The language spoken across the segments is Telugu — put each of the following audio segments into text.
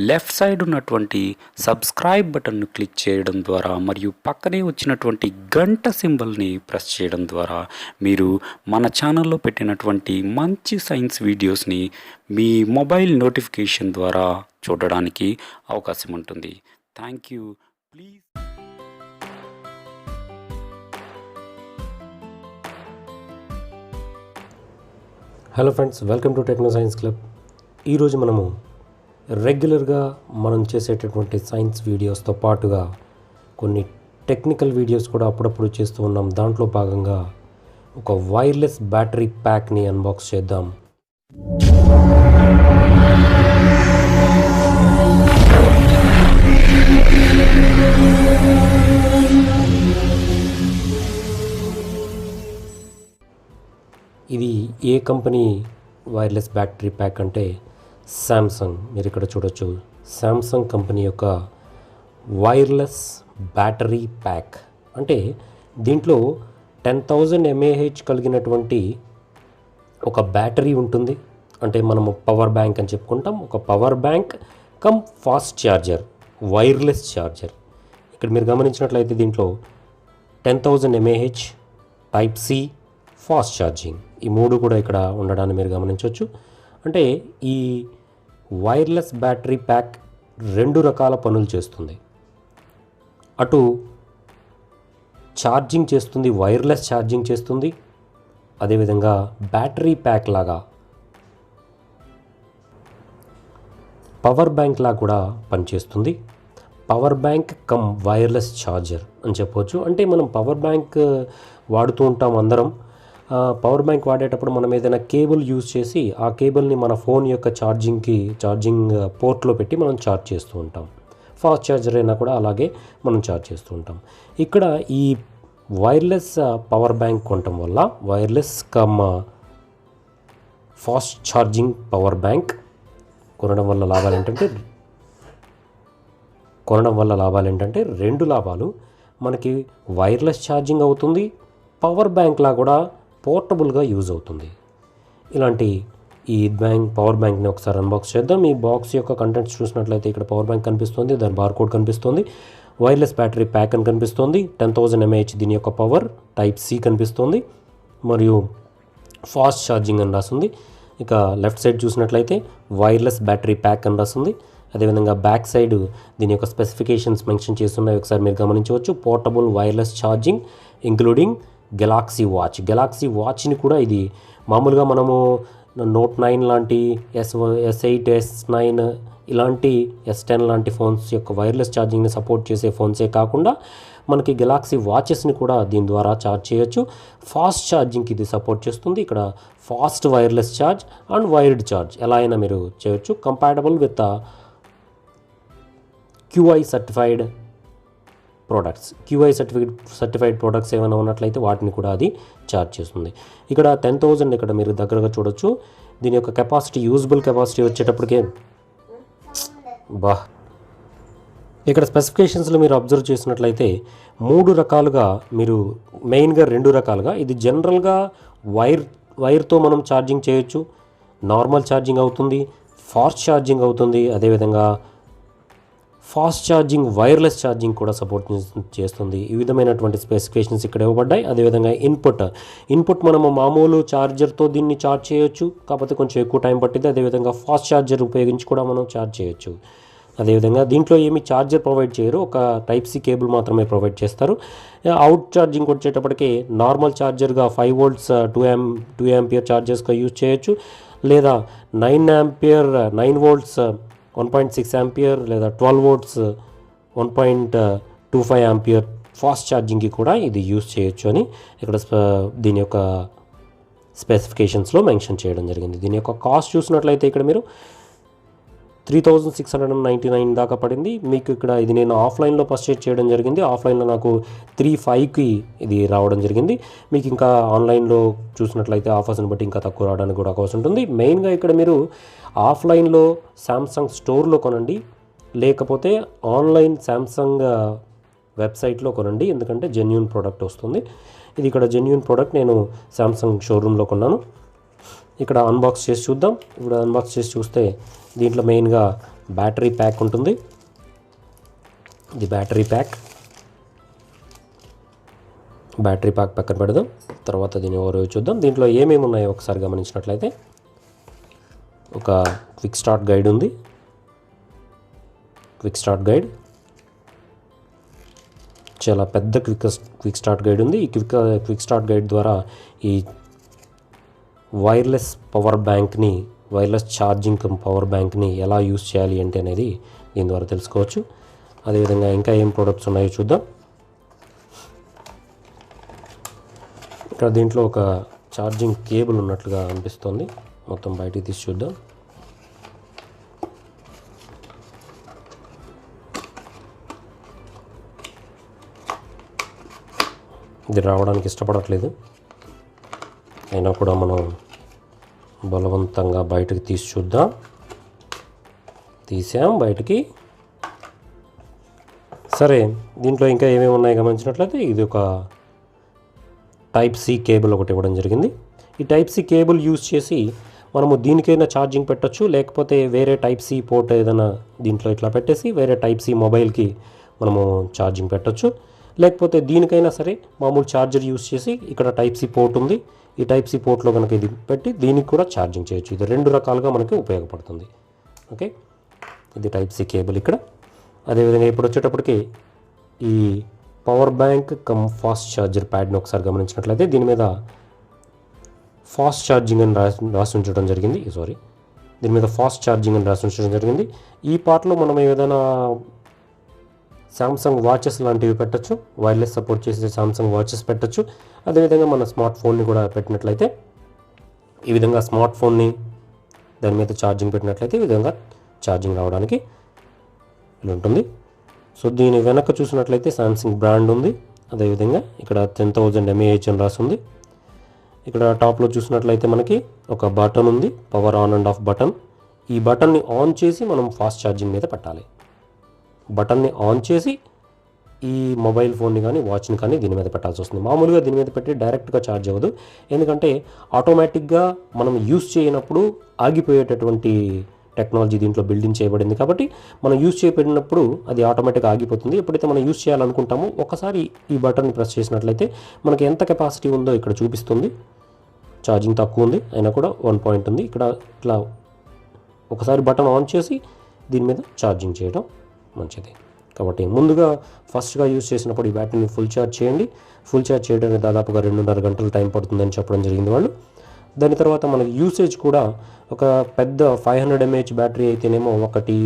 లెఫ్ట్ సైడ్ ఉన్నటువంటి సబ్స్క్రైబ్ బటన్ను క్లిక్ చేయడం ద్వారా మరియు పక్కనే వచ్చినటువంటి గంట సింబల్ని ప్రెస్ చేయడం ద్వారా మీరు మన ఛానల్లో పెట్టినటువంటి మంచి సైన్స్ వీడియోస్ని మీ మొబైల్ నోటిఫికేషన్ ద్వారా చూడడానికి అవకాశం ఉంటుంది. Thank you. Please hello friends, welcome to techno science club. ఈరోజు మనము రెగ్యులర్గా మనం చేసేటటువంటి సైన్స్ వీడియోస్తో పాటుగా కొన్ని టెక్నికల్ వీడియోస్ కూడా అప్పుడప్పుడు చేస్తూ ఉన్నాం. దాంట్లో భాగంగా ఒక వైర్లెస్ బ్యాటరీ ప్యాక్ని అన్బాక్స్ చేద్దాం. ఇది ఏ కంపెనీ వైర్లెస్ బ్యాటరీ ప్యాక్ అంటే శాంసంగ్. మీరు ఇక్కడ చూడొచ్చు, శాంసంగ్ కంపెనీ యొక్క వైర్లెస్ బ్యాటరీ ప్యాక్. అంటే దీంట్లో 10,000 mAh కలిగినటువంటి ఒక బ్యాటరీ ఉంటుంది. అంటే మనము పవర్ బ్యాంక్ అని చెప్పుకుంటాం. ఒక power bank come fast charger, wireless charger. ఇక్కడ మీరు గమనించినట్లయితే దీంట్లో 10,000 mAh, type C, fast charging, ఈ మూడు కూడా ఇక్కడ ఉండడాన్ని మీరు గమనించవచ్చు. అంటే ఈ వైర్లెస్ బ్యాటరీ ప్యాక్ రెండు రకాల పనులు చేస్తుంది. అటు ఛార్జింగ్ చేస్తుంది, వైర్లెస్ ఛార్జింగ్ చేస్తుంది. అదేవిధంగా బ్యాటరీ ప్యాక్ లాగా పవర్ బ్యాంక్ లాగా కూడా పనిచేస్తుంది. Power bank come wireless charger అని చెప్పవచ్చు. అంటే మనం పవర్ బ్యాంక్ వాడుతూ ఉంటాం అందరం. పవర్ బ్యాంక్ వాడేటప్పుడు మనం ఏదైనా కేబుల్ యూజ్ చేసి ఆ కేబుల్ని మన ఫోన్ యొక్క ఛార్జింగ్ పోర్ట్లో పెట్టి మనం ఛార్జ్ చేస్తూ ఉంటాం. ఫాస్ట్ ఛార్జర్ అయినా కూడా అలాగే మనం ఛార్జ్ చేస్తూ ఉంటాం. ఇక్కడ ఈ వైర్లెస్ పవర్ బ్యాంక్ కొనడం వల్ల, wireless come fast charging power bank కొనడం వల్ల లాభాలు ఏంటంటే రెండు లాభాలు. మనకి వైర్లెస్ ఛార్జింగ్ అవుతుంది, పవర్ బ్యాంక్లా కూడా పోర్టబుల్గా యూజ్ అవుతుంది. ఇలాంటి ఈ పవర్ బ్యాంక్ని ఒకసారి అన్బాక్స్ చేద్దాం. ఈ బాక్స్ యొక్క కంటెంట్స్ చూసినట్లయితే ఇక్కడ పవర్ బ్యాంక్ కనిపిస్తుంది, దాని బార్కోడ్ కనిపిస్తుంది, వైర్లెస్ బ్యాటరీ ప్యాక్ అని కనిపిస్తుంది, 10,000 mAh దీని యొక్క పవర్, టైప్ సి కనిపిస్తుంది, మరియు ఫాస్ట్ ఛార్జింగ్ అని రాస్తుంది. ఇక లెఫ్ట్ సైడ్ చూసినట్లయితే వైర్లెస్ బ్యాటరీ ప్యాక్ అని రాస్తుంది. అదేవిధంగా బ్యాక్ సైడ్ దీని యొక్క స్పెసిఫికేషన్స్ మెన్షన్ చేస్తున్నాయి, ఒకసారి మీరు గమనించవచ్చు. Portable wireless charging including Galaxy వాచ్ని కూడా ఇది మామూలుగా మనము నోట్ 9 లాంటి S8, S9 ఇలాంటి S10 లాంటి ఫోన్స్ యొక్క వైర్లెస్ ఛార్జింగ్ని సపోర్ట్ చేసే ఫోన్సే కాకుండా మనకి గెలాక్సీ వాచెస్ని కూడా దీని ద్వారా ఛార్జ్ చేయొచ్చు. ఫాస్ట్ ఛార్జింగ్కి ఇది సపోర్ట్ చేస్తుంది. ఇక్కడ fast wireless charge and wired charge ఎలా అయినా మీరు చేయొచ్చు. Compatible with QI certified products ఏమైనా ఉన్నట్లయితే వాటిని కూడా అది ఛార్జ్ చేస్తుంది. ఇక్కడ 10,000 ఇక్కడ మీరు దగ్గరగా చూడొచ్చు. దీని యొక్క కెపాసిటీ, యూజబుల్ కెపాసిటీ వచ్చేటప్పటికే ఇక్కడ స్పెసిఫికేషన్స్లో మీరు అబ్జర్వ్ చేసినట్లయితే మెయిన్గా రెండు రకాలుగా ఇది జనరల్గా వైర్తో మనం ఛార్జింగ్ చేయొచ్చు, నార్మల్ ఛార్జింగ్ అవుతుంది, ఫాస్ట్ ఛార్జింగ్ అవుతుంది. అదేవిధంగా ఫాస్ట్ ఛార్జింగ్, వైర్లెస్ ఛార్జింగ్ కూడా సపోర్ట్ చేస్తుంది. ఈ విధమైనటువంటి స్పెసిఫికేషన్స్ ఇక్కడ ఇవ్వబడ్డాయి. అదేవిధంగా ఇన్పుట్ మనము మామూలు ఛార్జర్తో దీన్ని ఛార్జ్ చేయొచ్చు, కాకపోతే కొంచెం ఎక్కువ టైం పట్టింది. అదేవిధంగా ఫాస్ట్ ఛార్జర్ ఉపయోగించి కూడా మనం ఛార్జ్ చేయొచ్చు. అదేవిధంగా దీంట్లో ఏమి ఛార్జర్ ప్రొవైడ్ చేయరు, ఒక టైప్ సి కేబుల్ మాత్రమే ప్రొవైడ్ చేస్తారు. అవుట్ ఛార్జింగ్ వచ్చేటప్పటికి నార్మల్ ఛార్జర్గా 5 volts 2 ampere ఛార్జర్స్గా యూజ్ చేయొచ్చు, లేదా 9 volts 1.6 ampere లేదా 12 volts 1.25 ampere ఫాస్ట్ ఛార్జింగ్కి కూడా ఇది యూజ్ చేయొచ్చు అని ఇక్కడ దీని యొక్క స్పెసిఫికేషన్స్లో మెన్షన్ చేయడం జరిగింది. దీని యొక్క కాస్ట్ చూసినట్లయితే ఇక్కడ మీరు 3,699 దాకా పడింది. మీకు ఇక్కడ ఇది నేను ఆఫ్లైన్లో పర్చేజ్ చేయడం జరిగింది. ఆఫ్లైన్లో నాకు 3,500కి ఇది రావడం జరిగింది. మీకు ఇంకా ఆన్లైన్లో చూసినట్లయితే ఆఫర్స్ని బట్టి ఇంకా తక్కువ రావడానికి కూడా అవకాశం ఉంటుంది. మెయిన్గా ఇక్కడ మీరు ఆఫ్లైన్లో శాంసంగ్ స్టోర్లో కొనండి, లేకపోతే ఆన్లైన్ శాంసంగ్ వెబ్సైట్లో కొనండి, ఎందుకంటే జెన్యూన్ ప్రోడక్ట్ వస్తుంది. ఇది ఇక్కడ జెన్యూన్ ప్రోడక్ట్ నేను శాంసంగ్ షోరూంలో కొన్నాను. ఇక్కడ అన్బాక్స్ చేసి చూద్దాం. ఇప్పుడు అన్బాక్స్ చేసి చూస్తే దీంట్లో మెయిన్గా బ్యాటరీ ప్యాక్ ఉంటుంది. ఇది బ్యాటరీ ప్యాక్ పక్కన పెడదాం. తర్వాత దీన్ని ఓవర్ చూద్దాం. దీంట్లో ఏమేమి ఉన్నాయో ఒకసారి గమనించినట్లయితే ఒక క్విక్ స్టార్ట్ గైడ్ ఉంది. చాలా పెద్ద క్విక్ స్టార్ట్ గైడ్ ఉంది. ఈ క్విక్ స్టార్ట్ గైడ్ ద్వారా ఈ వైర్లెస్ ఛార్జింగ్ పవర్ బ్యాంక్ని ఎలా యూస్ చేయాలి అనేది దీని ద్వారా తెలుసుకోవచ్చు. అదేవిధంగా ఇంకా ఏం ప్రోడక్ట్స్ ఉన్నాయో చూద్దాం. ఇక్కడ దీంట్లో ఒక ఛార్జింగ్ కేబుల్ ఉన్నట్లుగా అనిపిస్తుంది. మొత్తం బయటికి తీసి చూద్దాం. ఇది రావడానికి ఇష్టపడట్లేదు, అయినా కూడా మనం బలవంతంగా బయటకు తీసి చూద్దాం. తీసాం బయటికి. సరే, దీంట్లో ఇంకా ఏమేమి ఉన్నాయి గమనించినట్లయితే ఇది ఒక టైప్ సి కేబుల్ ఒకటి ఇవ్వడం జరిగింది. ఈ టైప్ సి కేబుల్ యూజ్ చేసి మనము దీనికైనా ఛార్జింగ్ పెట్టచ్చు, లేకపోతే వేరే టైప్ సి పోర్ట్ ఏదైనా దీంట్లో ఇట్లా పెట్టేసి వేరే టైప్ సి మొబైల్కి మనము ఛార్జింగ్ పెట్టచ్చు. లేకపోతే దీనికైనా సరే మామూలు ఛార్జర్ యూజ్ చేసి ఇక్కడ టైప్ సి పోర్ట్ ఉంది, ఈ టైప్ సి పోర్ట్లో కనుక ఇది పెట్టి దీనికి కూడా ఛార్జింగ్ చేయొచ్చు. ఇది 2 రకాలుగా మనకి ఉపయోగపడుతుంది. ఓకే, ఇది టైప్ సి కేబుల్ ఇక్కడ. అదేవిధంగా ఇప్పుడు వచ్చేటప్పటికి ఈ power bank come fast charger ప్యాడ్ని ఒకసారి గమనించినట్లయితే దీని మీద ఫాస్ట్ ఛార్జింగ్ అని రాసి ఉంచడం జరిగింది. దీని మీద ఫాస్ట్ ఛార్జింగ్ అని రాసి ఉంచడం జరిగింది. ఈ పార్ట్లో మనం ఏదైనా శాంసంగ్ వాచెస్ లాంటివి పెట్టచ్చు, వైర్లెస్ సపోర్ట్ చేసే శాంసంగ్ వాచెస్ పెట్టచ్చు. అదేవిధంగా మన స్మార్ట్ ఫోన్ని కూడా పెట్టినట్లయితే ఈ విధంగా స్మార్ట్ ఫోన్ని దాని మీద ఛార్జింగ్ పెట్టినట్లయితే ఈ విధంగా ఛార్జింగ్ రావడానికి ఇలా ఉంటుంది. సో దీని వెనక చూసినట్లయితే శాంసంగ్ బ్రాండ్ ఉంది. అదేవిధంగా ఇక్కడ 10,000 mAh అని రాస్తుంది. ఇక్కడ టాప్లో చూసినట్లయితే మనకి ఒక బటన్ ఉంది, power on and of button. ఈ బటన్ని ఆన్ చేసి మనం ఫాస్ట్ ఛార్జింగ్ మీద పెట్టాలి. బటన్ని ఆన్ చేసి ఈ మొబైల్ ఫోన్ని కానీ వాచ్ని కానీ దీని మీద పెట్టాల్సి వస్తుంది. మామూలుగా దీని మీద పెట్టి డైరెక్ట్గా ఛార్జ్ అవ్వదు, ఎందుకంటే ఆటోమేటిక్గా మనం యూస్ చేయనప్పుడు ఆగిపోయేటటువంటి టెక్నాలజీ దీంట్లో బిల్డింగ్ చేయబడింది. కాబట్టి మనం యూస్ చేయబడినప్పుడు అది ఆటోమేటిక్గా ఆగిపోతుంది. ఎప్పుడైతే మనం యూస్ చేయాలనుకుంటామో ఒకసారి ఈ బటన్ని ప్రెస్ చేసినట్లయితే మనకి ఎంత కెపాసిటీ ఉందో ఇక్కడ చూపిస్తుంది. ఛార్జింగ్ తక్కువ ఉంది అయినా కూడా 1 పాయింట్ ఉంది. ఇక్కడ ఇట్లా ఒకసారి బటన్ ఆన్ చేసి దీని మీద ఛార్జింగ్ చేయడం మంచిది. కాబట్టి ముందుగా ఫస్ట్గా యూస్ చేసినప్పుడు ఈ బ్యాటరీని ఫుల్ ఛార్జ్ చేయండి. ఫుల్ ఛార్జ్ చేయడానికి దాదాపుగా 2.5 గంటలు టైం పడుతుందని చెప్పడం జరిగింది వాళ్ళు. దాని తర్వాత మనకి యూసేజ్ కూడా ఒక పెద్ద 500 mAh బ్యాటరీ అయితేనేమో 1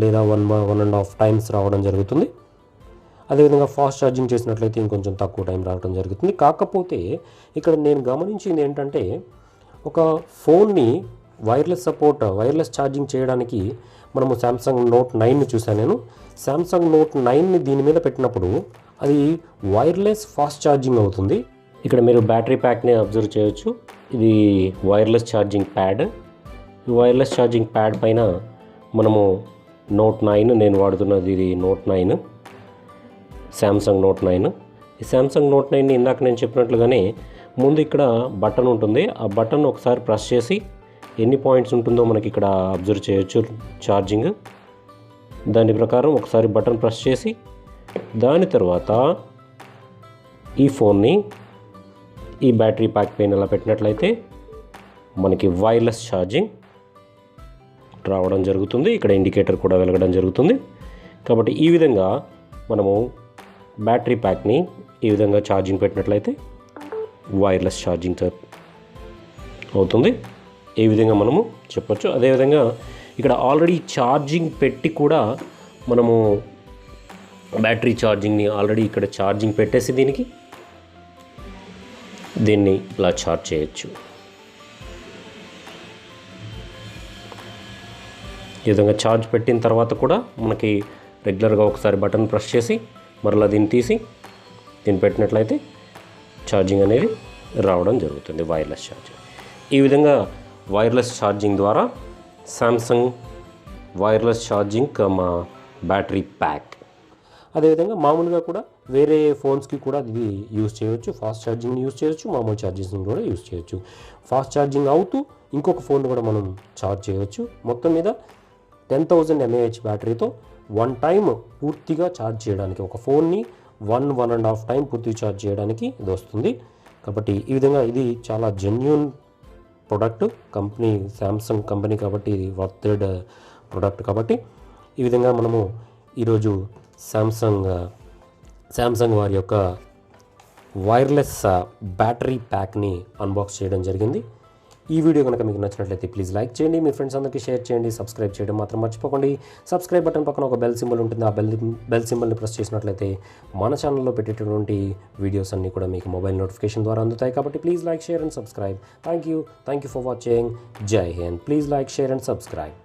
లేదా 1.5 టైమ్స్ రావడం జరుగుతుంది. అదేవిధంగా ఫాస్ట్ ఛార్జింగ్ చేసినట్లయితే ఇంకొంచెం తక్కువ టైం రావడం జరుగుతుంది. కాకపోతే ఇక్కడ నేను గమనించింది ఏంటంటే ఒక ఫోన్ని వైర్లెస్ ఛార్జింగ్ చేయడానికి మనము శాంసంగ్ నోట్ 9ని చూసాను నేను. శాంసంగ్ నోట్ 9ని దీని మీద పెట్టినప్పుడు అది వైర్లెస్ ఫాస్ట్ ఛార్జింగ్ అవుతుంది. ఇక్కడ మీరు బ్యాటరీ ప్యాక్ని అబ్జర్వ్ చేయొచ్చు. ఇది వైర్లెస్ ఛార్జింగ్ ప్యాడ్. ఈ వైర్లెస్ ఛార్జింగ్ ప్యాడ్ పైన మనము నోట్ 9 నేను వాడుతున్నది ఇది నోట్ 9, శాంసంగ్ నోట్ 9. ఈ శాంసంగ్ నోట్ 9ని ఇందాక నేను చెప్పినట్లుగానే ముందు ఇక్కడ బటన్ ఉంటుంది. ఆ బటన్ ఒకసారి ప్రెస్ చేసి ఎన్ని పాయింట్స్ ఉంటుందో మనకి ఇక్కడ అబ్జర్వ్ చేయొచ్చు ఛార్జింగ్. దాని ప్రకారం ఒకసారి బటన్ ప్రెస్ చేసి దాని తర్వాత ఈ ఫోన్ని ఈ బ్యాటరీ ప్యాక్ పైన ఇలా పెట్టినట్లయితే మనకి వైర్లెస్ ఛార్జింగ్ రావడం జరుగుతుంది. ఇక్కడ ఇండికేటర్ కూడా వెలగడం జరుగుతుంది. కాబట్టి ఈ విధంగా మనము బ్యాటరీ ప్యాక్ని ఈ విధంగా ఛార్జింగ్ పెట్టినట్లయితే వైర్లెస్ ఛార్జింగ్ అవుతుంది. ఈ విధంగా మనము చెప్పొచ్చు. అదేవిధంగా ఇక్కడ ఆల్రెడీ ఛార్జింగ్ పెట్టి కూడా మనము బ్యాటరీ ఛార్జింగ్ని ఆల్రెడీ ఇక్కడ ఛార్జింగ్ పెట్టేసి దీన్ని ఇలా ఛార్జ్ చేయొచ్చు. ఈ విధంగా ఛార్జ్ పెట్టిన తర్వాత కూడా మనకి రెగ్యులర్గా ఒకసారి బటన్ ప్రెస్ చేసి మరలా దీన్ని తీసి దీన్ని పెట్టినట్లయితే ఛార్జింగ్ అనేది రావడం జరుగుతుంది, వైర్లెస్ ఛార్జింగ్. ఈ విధంగా వైర్లెస్ ఛార్జింగ్ ద్వారా శాంసంగ్ వైర్లెస్ ఛార్జింగ్ మా బ్యాటరీ ప్యాక్. అదేవిధంగా మామూలుగా కూడా వేరే ఫోన్స్కి కూడా ఇది యూజ్ చేయవచ్చు. ఫాస్ట్ ఛార్జింగ్ని యూజ్ చేయొచ్చు, మామూలు ఛార్జింగ్ని కూడా యూజ్ చేయొచ్చు. ఫాస్ట్ ఛార్జింగ్ అవుతూ ఇంకొక ఫోన్ కూడా మనం ఛార్జ్ చేయవచ్చు. మొత్తం మీద 10,000 mAh బ్యాటరీతో 1 టైం పూర్తిగా ఛార్జ్ చేయడానికి, ఒక ఫోన్ని 1.5 టైం పూర్తిగా ఛార్జ్ చేయడానికి ఇది వస్తుంది. కాబట్టి ఈ విధంగా ఇది చాలా genuine product. Company Samsung company కాబట్టి ఇది వర్తెడ్ ప్రొడక్ట్. కాబట్టి ఈ విధంగా మనము ఈరోజు శాంసంగ్ వారి యొక్క వైర్లెస్ బ్యాటరీ ప్యాక్ని అన్బాక్స్ చేయడం జరిగింది. ఈ వీడియో కనుక మీకు నచ్చినట్లయితే ప్లీజ్ లైక్ చేయండి, మీ ఫ్రెండ్స్ అందరికీ షేర్ చేయండి, సబ్స్క్రైబ్ చేయడం మాత్రం మర్చిపోకండి. సబ్స్క్రైబ్ బటన్ పక్కన ఒక బెల్ సింబల్ ఉంటుంది, ఆ బెల్ సింబల్ని ప్రెస్ చేసినట్లయితే మన ఛానల్లో పెట్టేటటువంటి వీడియోస్ అన్నీ కూడా మీకు మొబైల్ నోటిఫికేషన్ ద్వారా అందుతాయి. కాబట్టి please like, share and subscribe. Thank you for watching. జై హింద్. Please like, share and subscribe.